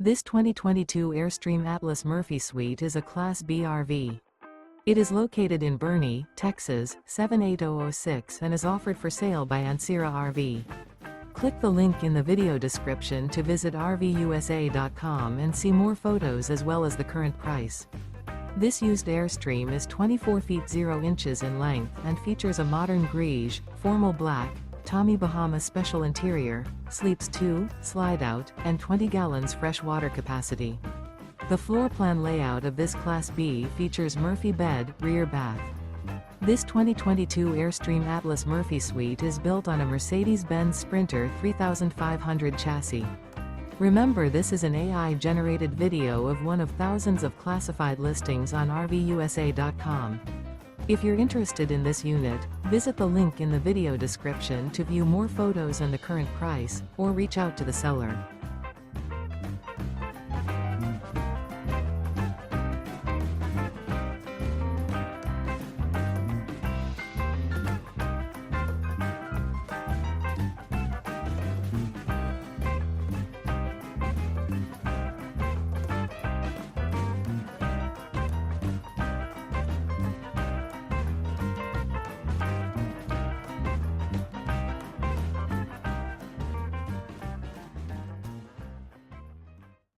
This 2022 Airstream Atlas Murphy Suite is a Class B RV. It is located in Boerne, Texas, 78006 and is offered for sale by Ancira RV. Click the link in the video description to visit RVUSA.com and see more photos as well as the current price. This used Airstream is 24 feet 0 inches in length and features a Modern Greige, formal black, Bahama Special interior, sleeps 2, Slideout, and 20 gallons fresh water capacity. The floor plan layout of this Class B features Murphy bed, rear bath. This 2022 Airstream Atlas Murphy Suite is built on a Mercedes-Benz Sprinter 3500 chassis. Remember, this is an AI-generated video of one of thousands of classified listings on RVUSA.com. If you're interested in this unit, visit the link in the video description to view more photos and the current price, or reach out to the seller.